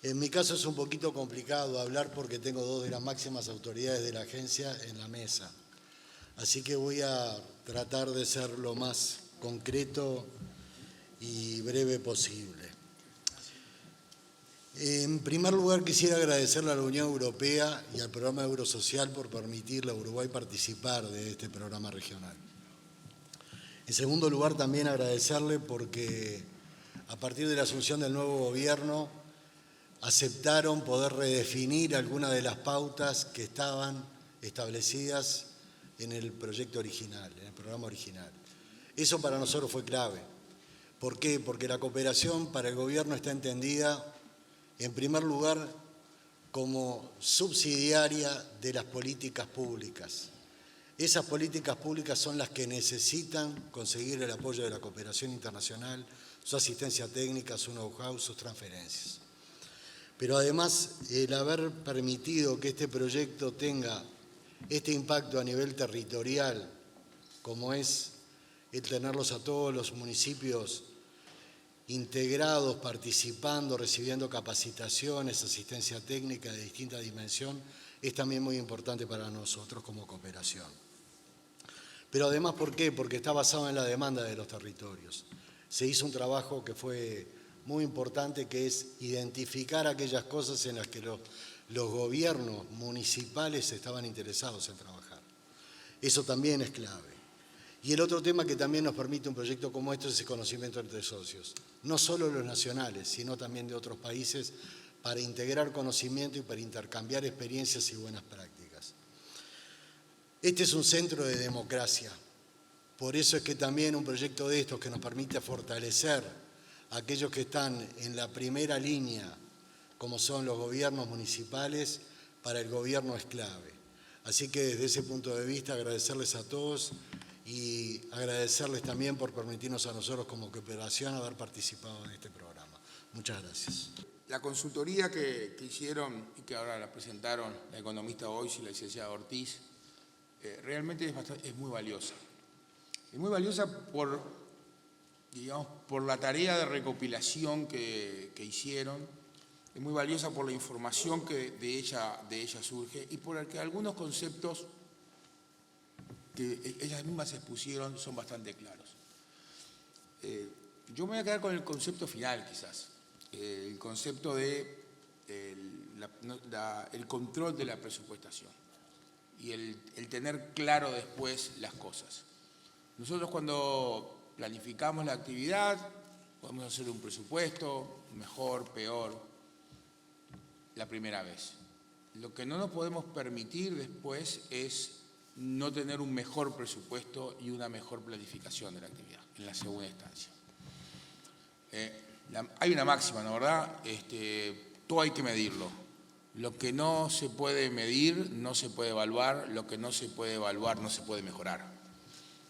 En mi caso es un poquito complicado hablar porque tengo dos de las máximas autoridades de la agencia en la mesa. Así que voy a tratar de ser lo más concreto y breve posible. En primer lugar, quisiera agradecerle a la Unión Europea y al programa Eurosocial por permitirle a Uruguay participar de este programa regional. En segundo lugar, también agradecerle porque a partir de la asunción del nuevo gobierno aceptaron poder redefinir algunas de las pautas que estaban establecidas en el proyecto original, en el programa original. Eso para nosotros fue clave. ¿Por qué? Porque la cooperación para el gobierno está entendida, en primer lugar, como subsidiaria de las políticas públicas. Esas políticas públicas son las que necesitan conseguir el apoyo de la cooperación internacional, su asistencia técnica, su know-how, sus transferencias. Pero además, el haber permitido que este proyecto tenga este impacto a nivel territorial, como es el tenerlos a todos los municipios integrados, participando, recibiendo capacitaciones, asistencia técnica de distinta dimensión, es también muy importante para nosotros como cooperación. Pero además, ¿por qué? Porque está basado en la demanda de los territorios. Se hizo un trabajo que fue muy importante, que es identificar aquellas cosas en las que los gobiernos municipales estaban interesados en trabajar. Eso también es clave. Y el otro tema que también nos permite un proyecto como este es el conocimiento entre socios. No solo los nacionales, sino también de otros países, para integrar conocimiento y para intercambiar experiencias y buenas prácticas. Este es un centro de democracia. Por eso es que también un proyecto de estos que nos permite fortalecer a aquellos que están en la primera línea, como son los gobiernos municipales, para el gobierno es clave. Así que desde ese punto de vista agradecerles a todos y agradecerles también por permitirnos a nosotros como cooperación haber participado en este programa. Muchas gracias. La consultoría que hicieron y que ahora la presentaron la economista Boix y la licenciada Ortiz, realmente es muy valiosa. Es muy valiosa por la tarea de recopilación que hicieron, es muy valiosa por la información que de ella surge y por el que algunos conceptos que ellas mismas expusieron son bastante claros. Yo me voy a quedar con el concepto final, quizás, el concepto de el control de la presupuestación y el tener claro después las cosas. Nosotros cuando planificamos la actividad podemos hacer un presupuesto, mejor, peor, la primera vez. Lo que no nos podemos permitir después es no tener un mejor presupuesto y una mejor planificación de la actividad en la segunda instancia. Hay una máxima, ¿no, verdad? Todo hay que medirlo. Lo que no se puede medir no se puede evaluar, lo que no se puede evaluar no se puede mejorar.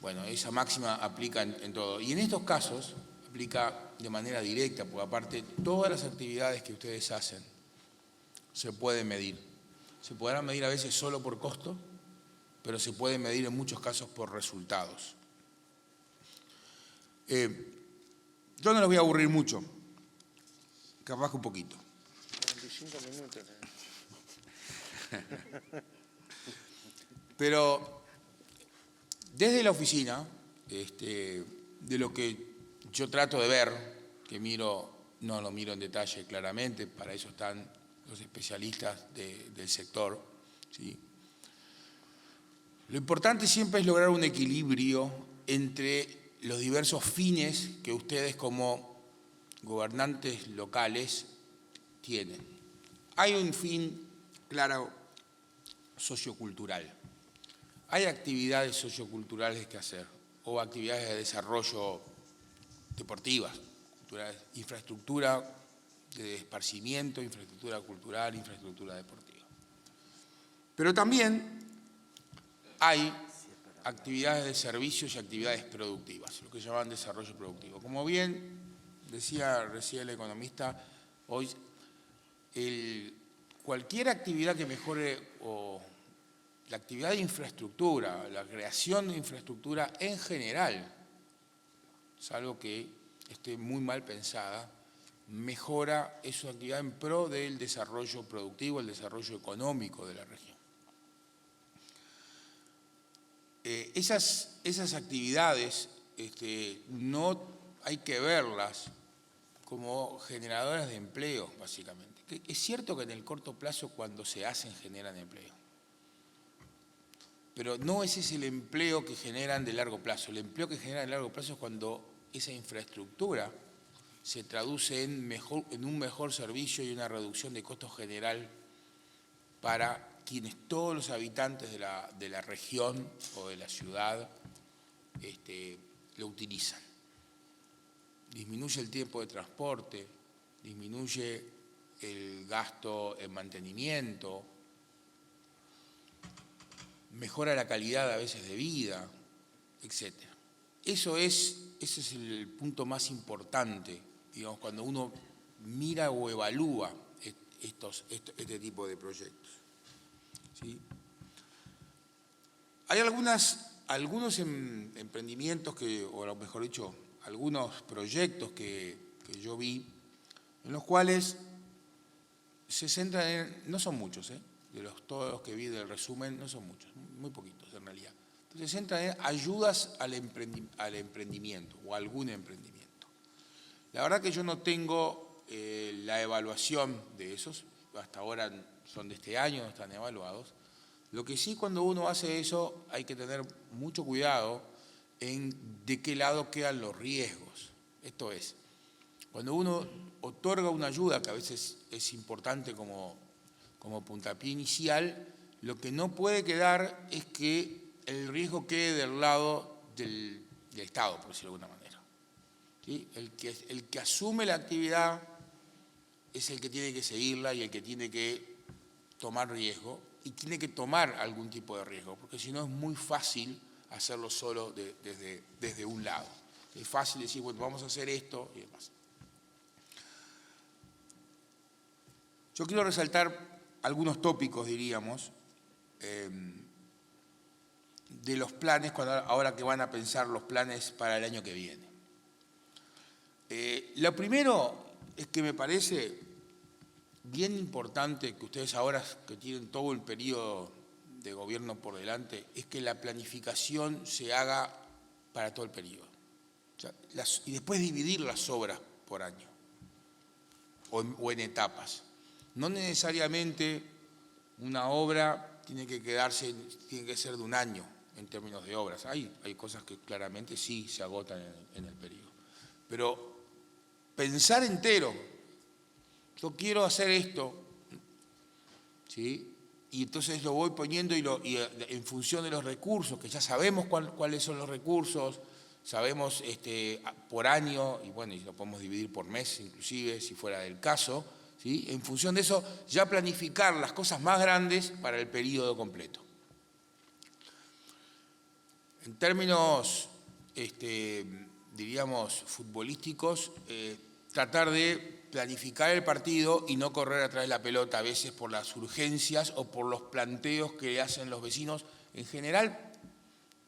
Bueno, esa máxima aplica en todo. Y en estos casos aplica de manera directa, porque aparte todas las actividades que ustedes hacen se pueden medir. Se podrán medir a veces solo por costo, pero se puede medir en muchos casos por resultados. Yo no los voy a aburrir mucho, capaz que un poquito. 45 minutos. Pero desde la oficina, de lo que yo trato de ver, que miro, no lo miro en detalle claramente, para eso están los especialistas del sector, ¿sí? Lo importante siempre es lograr un equilibrio entre los diversos fines que ustedes como gobernantes locales tienen. Hay un fin claro sociocultural. Hay actividades socioculturales que hacer o actividades de desarrollo deportivas, culturales, infraestructura de esparcimiento, infraestructura cultural, infraestructura deportiva. Pero también hay actividades de servicios y actividades productivas, lo que llaman desarrollo productivo. Como bien decía recién el economista, hoy cualquier actividad que mejore o la actividad de infraestructura, la creación de infraestructura en general, es algo que esté muy mal pensada, mejora su actividad en pro del desarrollo productivo, el desarrollo económico de la región. Esas actividades no hay que verlas como generadoras de empleo, básicamente. Es cierto que en el corto plazo, cuando se hacen, generan empleo. Pero no ese es el empleo que generan de largo plazo. El empleo que generan de largo plazo es cuando esa infraestructura se traduce en un mejor servicio y una reducción de costos general para todos los habitantes de la región o de la ciudad lo utilizan. Disminuye el tiempo de transporte, disminuye el gasto en mantenimiento, mejora la calidad a veces de vida, etc. Ese es el punto más importante, digamos, cuando uno mira o evalúa este tipo de proyectos. ¿Sí? Hay algunos emprendimientos o mejor dicho, algunos proyectos que yo vi, en los cuales se centran no son muchos, todos los que vi del resumen, no son muchos, muy poquitos en realidad. Entonces se centran en ayudas al emprendimiento o a algún emprendimiento. La verdad que yo no tengo la evaluación de esos, hasta ahora son de este año, no están evaluados. Lo que sí, cuando uno hace eso, hay que tener mucho cuidado en de qué lado quedan los riesgos. Esto es, cuando uno otorga una ayuda, que a veces es importante como puntapié inicial, lo que no puede quedar es que el riesgo quede del lado del Estado, por decirlo de alguna manera. ¿Sí? El que asume la actividad es el que tiene que seguirla y el que tiene que tomar riesgo y tiene que tomar algún tipo de riesgo, porque si no es muy fácil hacerlo solo desde un lado. Es fácil decir, bueno, vamos a hacer esto y demás. Yo quiero resaltar algunos tópicos, diríamos, de los planes, ahora que van a pensar los planes para el año que viene. Lo primero es que me parece bien importante que ustedes ahora que tienen todo el periodo de gobierno por delante, es que la planificación se haga para todo el periodo. O sea, y después dividir las obras por año o en etapas. No necesariamente una obra tiene que ser de un año en términos de obras. Hay cosas que claramente sí se agotan en el periodo. Pero pensar entero, yo quiero hacer esto, ¿sí? Y entonces lo voy poniendo y en función de los recursos, que ya sabemos cuáles son los recursos, sabemos por año, y bueno, y lo podemos dividir por mes inclusive, si fuera del caso, ¿sí? En función de eso, ya planificar las cosas más grandes para el periodo completo. En términos, diríamos, futbolísticos, tratar de planificar el partido y no correr atrás de la pelota, a veces por las urgencias o por los planteos que hacen los vecinos. En general,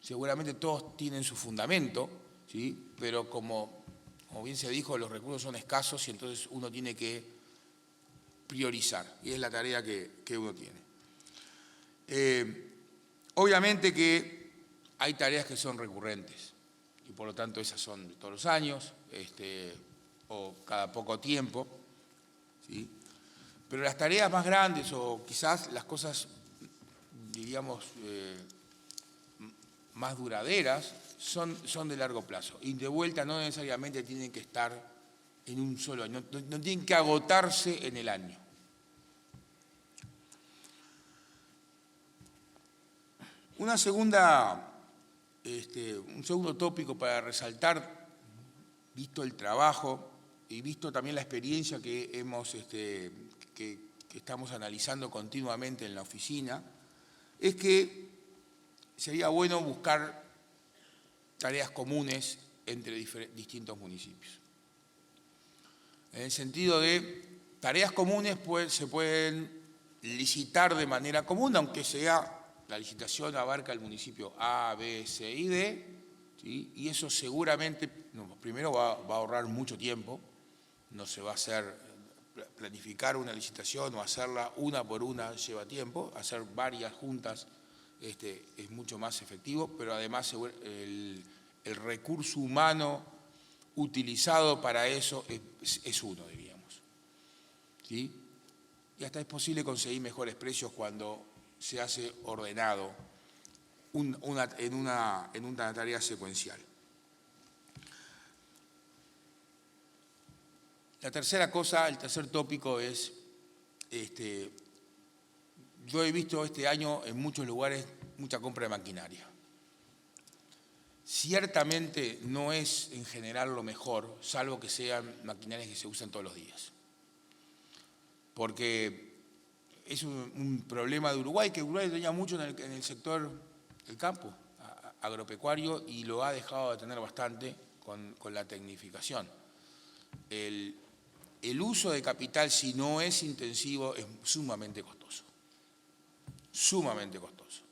seguramente todos tienen su fundamento, ¿sí? Pero como bien se dijo, los recursos son escasos y entonces uno tiene que priorizar, y es la tarea que uno tiene. Obviamente que hay tareas que son recurrentes, y por lo tanto esas son de todos los años, o cada poco tiempo, ¿sí? Pero las tareas más grandes o quizás las cosas, diríamos, más duraderas, son de largo plazo. Y de vuelta no necesariamente tienen que estar en un solo año, no tienen que agotarse en el año. Un segundo tópico para resaltar, visto el trabajo y visto también la experiencia que estamos analizando continuamente en la oficina, es que sería bueno buscar tareas comunes entre distintos municipios. En el sentido de tareas comunes se pueden licitar de manera común, aunque sea la licitación abarca el municipio A, B, C y D, ¿sí? Y eso seguramente, primero va a ahorrar mucho tiempo, no se va a hacer. Planificar una licitación o hacerla una por una lleva tiempo, hacer varias juntas es mucho más efectivo, pero además el recurso humano utilizado para eso es uno, diríamos. ¿Sí? Y hasta es posible conseguir mejores precios cuando se hace ordenado en una tarea secuencial. La tercera cosa, el tercer tópico es, yo he visto este año en muchos lugares mucha compra de maquinaria. Ciertamente no es en general lo mejor, salvo que sean maquinarias que se usan todos los días. Porque es un problema de Uruguay, que Uruguay tenía mucho en el sector del campo agropecuario y lo ha dejado de tener bastante con la tecnificación. El uso de capital, si no es intensivo, es sumamente costoso. Sumamente costoso.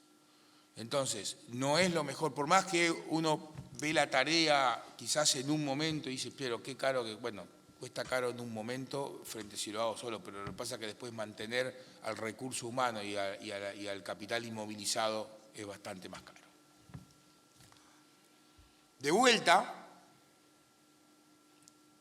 Entonces, no es lo mejor, por más que uno ve la tarea quizás en un momento y dice, pero qué caro que, bueno, cuesta caro en un momento frente a si lo hago solo, pero lo que pasa es que después mantener al recurso humano y al capital inmovilizado es bastante más caro. De vuelta,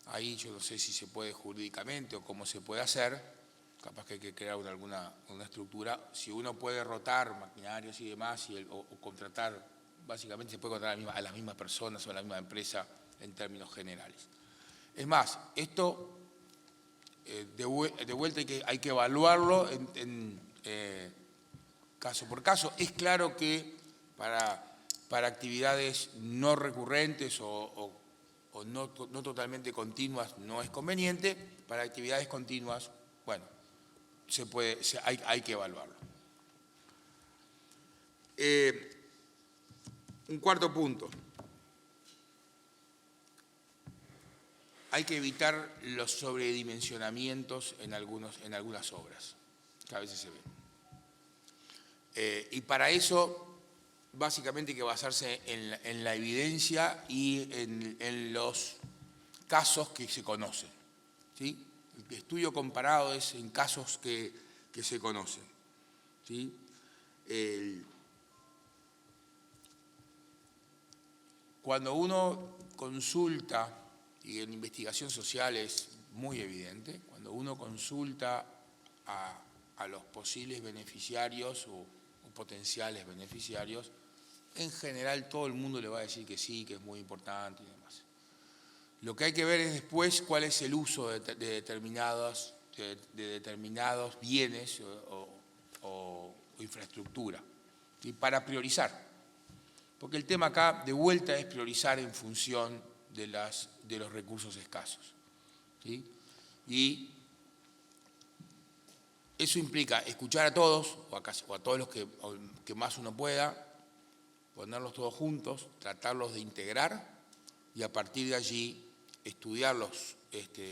ahí yo no sé si se puede jurídicamente o cómo se puede hacer, capaz que hay que crear una estructura, si uno puede rotar maquinarios y demás o contratar, básicamente se puede contratar a las mismas personas o a la misma empresa en términos generales. Es más, esto de vuelta hay que evaluarlo caso por caso. Es claro que para actividades no recurrentes o no totalmente continuas no es conveniente, para actividades continuas, bueno, hay que evaluarlo. Un cuarto punto. Hay que evitar los sobredimensionamientos en algunas obras, que a veces se ven. Y para eso, básicamente hay que basarse en la evidencia y en los casos que se conocen. ¿Sí? El estudio comparado es en casos que se conocen. ¿Sí? Cuando uno consulta, y en investigación social es muy evidente, cuando uno consulta a los posibles beneficiarios o potenciales beneficiarios, en general todo el mundo le va a decir que sí, que es muy importante y demás. Lo que hay que ver es después cuál es el uso de determinados bienes o infraestructura, ¿sí? Para priorizar. Porque el tema acá, de vuelta, es priorizar en función de los recursos escasos. ¿Sí? Y eso implica escuchar a todos, o a todos los que más uno pueda, ponerlos todos juntos, tratarlos de integrar y a partir de allí estudiarlos,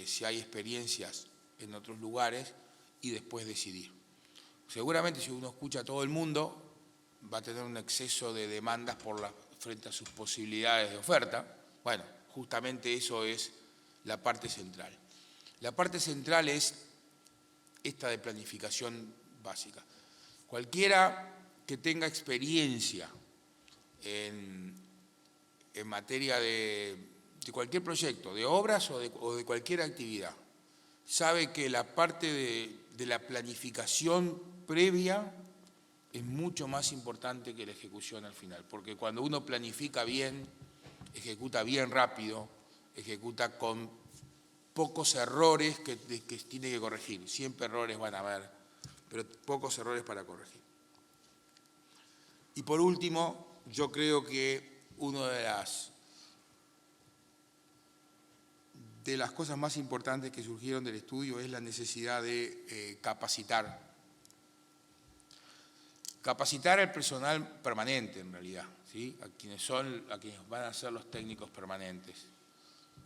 si hay experiencias en otros lugares y después decidir. Seguramente si uno escucha a todo el mundo va a tener un exceso de demandas frente a sus posibilidades de oferta. Bueno, justamente eso es la parte central. La parte central es esta de planificación básica. Cualquiera que tenga experiencia en materia de cualquier proyecto, de obras o de cualquier actividad, sabe que la parte de la planificación previa es mucho más importante que la ejecución al final, porque cuando uno planifica bien, ejecuta bien rápido, ejecuta con pocos errores que tiene que corregir. Siempre errores van a haber, pero pocos errores para corregir. Y por último, yo creo que una de las cosas más importantes que surgieron del estudio es la necesidad de capacitar al personal permanente, en realidad, ¿sí? a quienes van a ser los técnicos permanentes.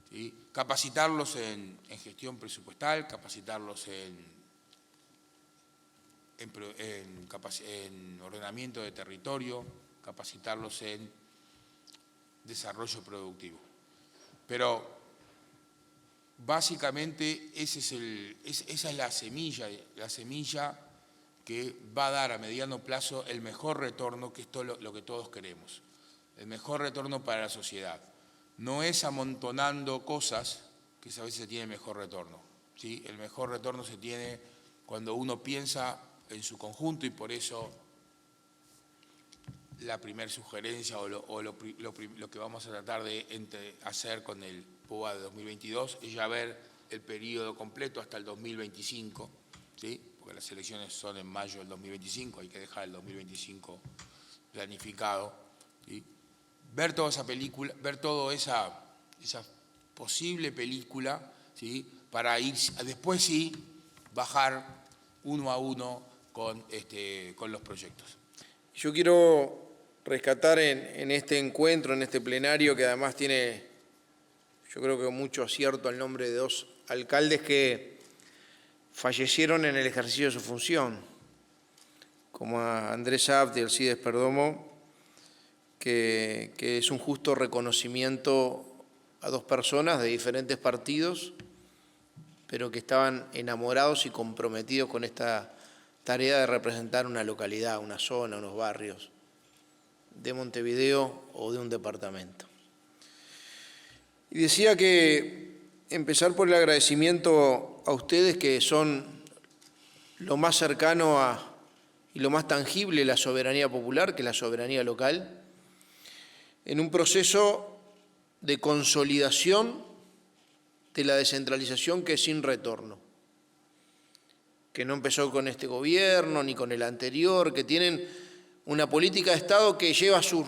¿Sí? Capacitarlos en gestión presupuestal, capacitarlos en ordenamiento de territorio, capacitarlos en desarrollo productivo. Pero básicamente esa es la semilla que va a dar a mediano plazo el mejor retorno, que es todo lo que todos queremos, el mejor retorno para la sociedad. No es amontonando cosas que a veces se tiene mejor retorno, ¿sí? El mejor retorno se tiene cuando uno piensa en su conjunto, y por eso la primera sugerencia o lo que vamos a tratar de hacer con el POA de 2022 es ya ver el periodo completo hasta el 2025, ¿sí? Porque las elecciones son en mayo del 2025, hay que dejar el 2025 planificado, ¿sí? Ver toda esa película, ver toda esa posible película, ¿sí? Para ir después sí bajar uno a uno con los proyectos. Yo quiero rescatar en este encuentro, en este plenario, que además tiene, yo creo que mucho acierto, al nombre de dos alcaldes que fallecieron en el ejercicio de su función, como a Andrés Abt y Alcides Perdomo, que es un justo reconocimiento a dos personas de diferentes partidos, pero que estaban enamorados y comprometidos con esta tarea de representar una localidad, una zona, unos barrios de Montevideo o de un departamento. Y decía que empezar por el agradecimiento a ustedes, que son lo más cercano y lo más tangible la soberanía popular, que la soberanía local, en un proceso de consolidación de la descentralización que es sin retorno, que no empezó con este gobierno ni con el anterior, que tienen una política de Estado que lleva sus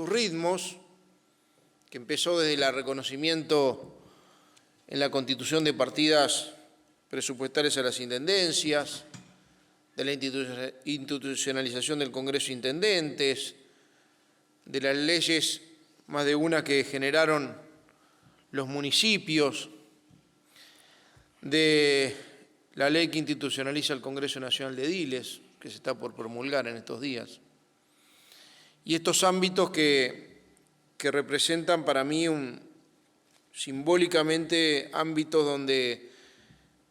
ritmos, que empezó desde el reconocimiento en la constitución de partidas presupuestarias a las intendencias, de la institucionalización del Congreso de Intendentes, de las leyes, más de una, que generaron los municipios, de la ley que institucionaliza el Congreso Nacional de Ediles, que se está por promulgar en estos días. Y estos ámbitos que representan para mí simbólicamente ámbitos donde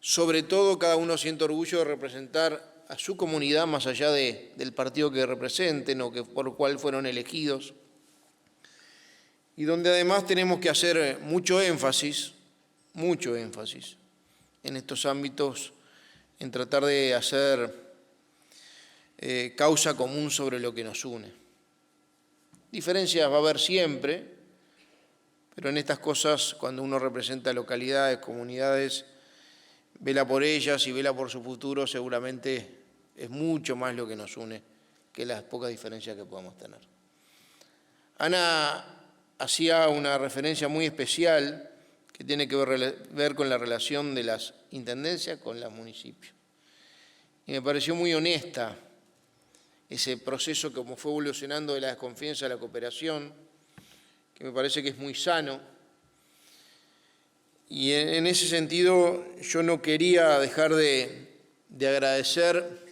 sobre todo cada uno siente orgullo de representar a su comunidad más allá del partido que representen o por el cual fueron elegidos, y donde además tenemos que hacer mucho énfasis en estos ámbitos, en tratar de hacer causa común sobre lo que nos une. Diferencias va a haber siempre, pero en estas cosas, cuando uno representa localidades, comunidades, vela por ellas y vela por su futuro, seguramente es mucho más lo que nos une que las pocas diferencias que podamos tener. Ana hacía una referencia muy especial que tiene que ver con la relación de las intendencias con los municipios. Y me pareció muy honesta ese proceso, como fue evolucionando de la desconfianza a la cooperación, que me parece que es muy sano. Y en ese sentido yo no quería dejar de agradecer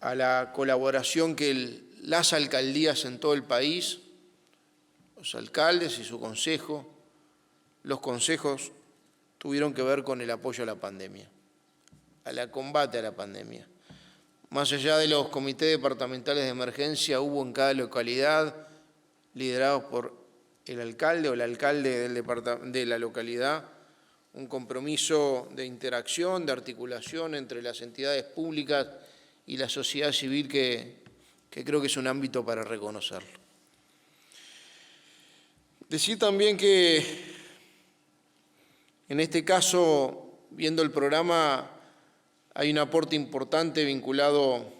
a la colaboración que las alcaldías en todo el país, los alcaldes y su consejo, los consejos, tuvieron que ver con el apoyo a la pandemia, al combate a la pandemia. Más allá de los comités departamentales de emergencia, hubo en cada localidad, liderados por el alcalde o el alcalde de la localidad, un compromiso de interacción, de articulación entre las entidades públicas y la sociedad civil que creo que es un ámbito para reconocerlo. Decir también que en este caso, viendo el programa, hay un aporte importante vinculado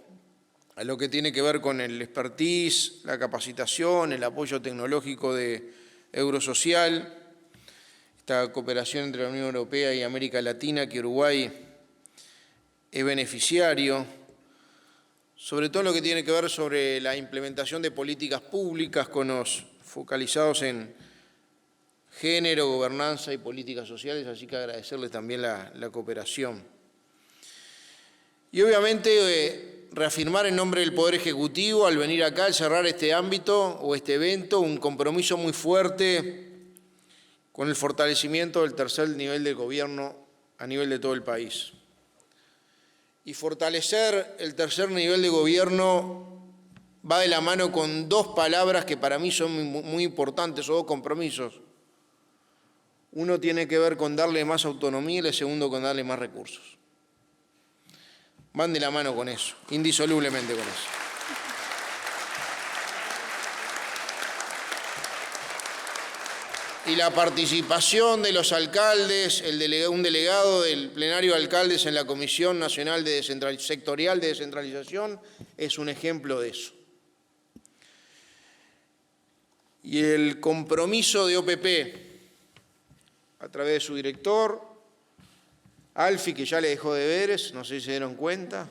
a lo que tiene que ver con el expertise, la capacitación, el apoyo tecnológico de Eurosocial, esta cooperación entre la Unión Europea y América Latina, que Uruguay es beneficiario, sobre todo lo que tiene que ver sobre la implementación de políticas públicas focalizados en género, gobernanza y políticas sociales, así que agradecerles también la cooperación. Y obviamente reafirmar en nombre del Poder Ejecutivo, al venir acá, al cerrar este ámbito o este evento, un compromiso muy fuerte con el fortalecimiento del tercer nivel de gobierno a nivel de todo el país. Y fortalecer el tercer nivel de gobierno va de la mano con dos palabras que para mí son muy importantes, o dos compromisos. Uno tiene que ver con darle más autonomía y el segundo con darle más recursos. Van de la mano con eso, indisolublemente con eso. Y la participación de los alcaldes, un delegado del plenario de alcaldes en la Comisión Nacional Sectorial de Descentralización es un ejemplo de eso. Y el compromiso de OPP, a través de su director, Alfi, que ya le dejó deberes, no sé si se dieron cuenta,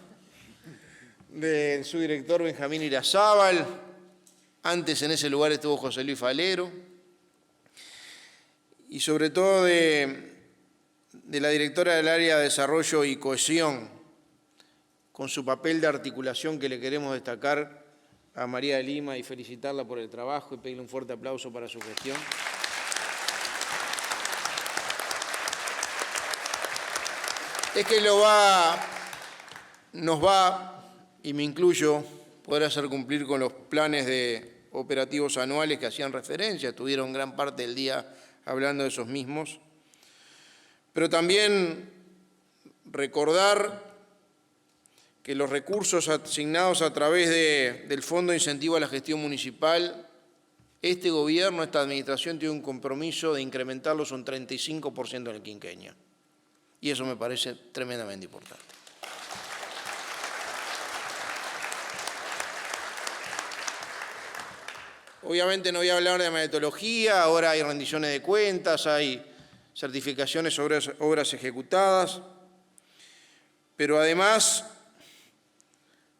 de su director Benjamín Irazábal, antes en ese lugar estuvo José Luis Falero, y sobre todo de la directora del área de Desarrollo y Cohesión, con su papel de articulación que le queremos destacar a María de Lima y felicitarla por el trabajo y pedirle un fuerte aplauso para su gestión. Es que nos va, y me incluyo, poder hacer cumplir con los planes de operativos anuales que hacían referencia, estuvieron gran parte del día hablando de esos mismos, pero también recordar que los recursos asignados a través del Fondo de Incentivo a la Gestión Municipal, este gobierno, esta administración tiene un compromiso de incrementarlos un 35% en el quinquenio. Y eso me parece tremendamente importante. Obviamente no voy a hablar de metodología, ahora hay rendiciones de cuentas, hay certificaciones sobre obras ejecutadas, pero además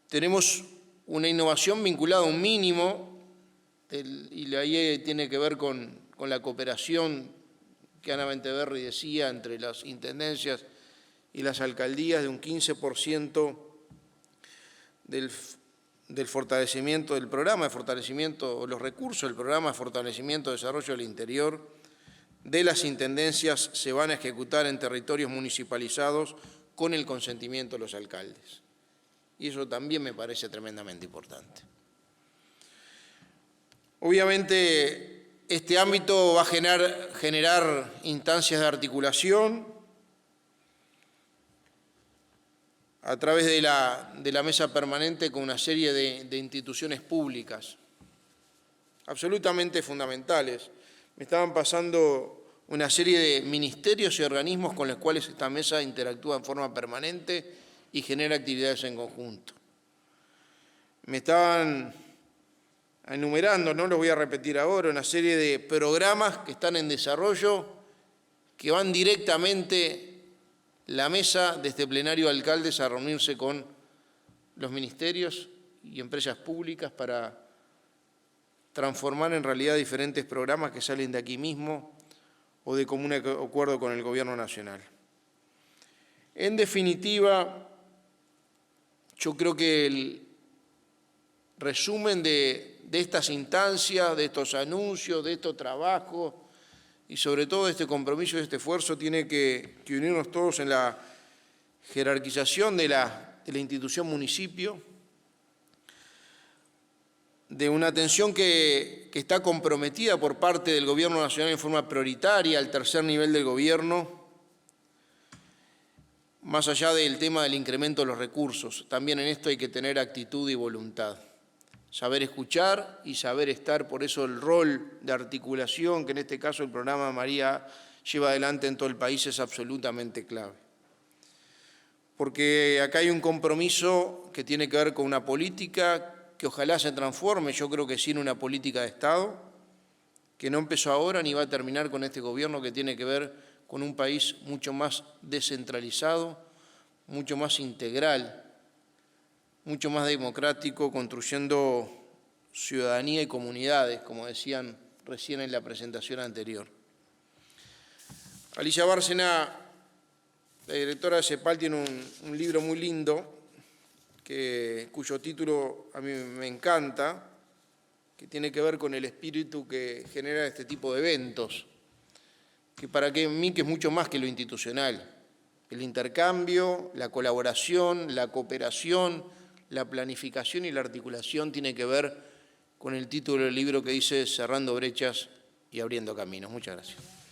tenemos una innovación vinculada a un mínimo, y ahí tiene que ver con la cooperación que Ana Benteberri decía entre las intendencias y las alcaldías, de un 15% del fortalecimiento del programa de fortalecimiento, los recursos del programa de fortalecimiento y desarrollo del interior de las intendencias se van a ejecutar en territorios municipalizados con el consentimiento de los alcaldes. Y eso también me parece tremendamente importante. Obviamente, este ámbito va a generar instancias de articulación a través de la mesa permanente con una serie de instituciones públicas absolutamente fundamentales. Me estaban pasando una serie de ministerios y organismos con los cuales esta mesa interactúa en forma permanente y genera actividades en conjunto. Me estaban enumerando, no los voy a repetir ahora, una serie de programas que están en desarrollo que van directamente la mesa de este plenario de alcaldes a reunirse con los ministerios y empresas públicas para transformar en realidad diferentes programas que salen de aquí mismo o de común acuerdo con el Gobierno Nacional. En definitiva, yo creo que el resumen de estas instancias, de estos anuncios, de estos trabajos y sobre todo de este compromiso y de este esfuerzo tiene que unirnos todos en la jerarquización de la institución municipio, de una atención que está comprometida por parte del Gobierno Nacional en forma prioritaria al tercer nivel del gobierno, más allá del tema del incremento de los recursos. También en esto hay que tener actitud y voluntad, saber escuchar y saber estar, por eso el rol de articulación que en este caso el programa María lleva adelante en todo el país es absolutamente clave. Porque acá hay un compromiso que tiene que ver con una política que ojalá se transforme, yo creo que sí, en una política de Estado, que no empezó ahora ni va a terminar con este gobierno, que tiene que ver con un país mucho más descentralizado, mucho más integral, mucho más democrático, construyendo ciudadanía y comunidades, como decían recién en la presentación anterior. Alicia Bárcena, la directora de CEPAL, tiene un libro muy lindo, cuyo título a mí me encanta, que tiene que ver con el espíritu que genera este tipo de eventos, que para mí que es mucho más que lo institucional. El intercambio, la colaboración, la cooperación, la planificación y la articulación tiene que ver con el título del libro que dice Cerrando brechas y abriendo caminos. Muchas gracias.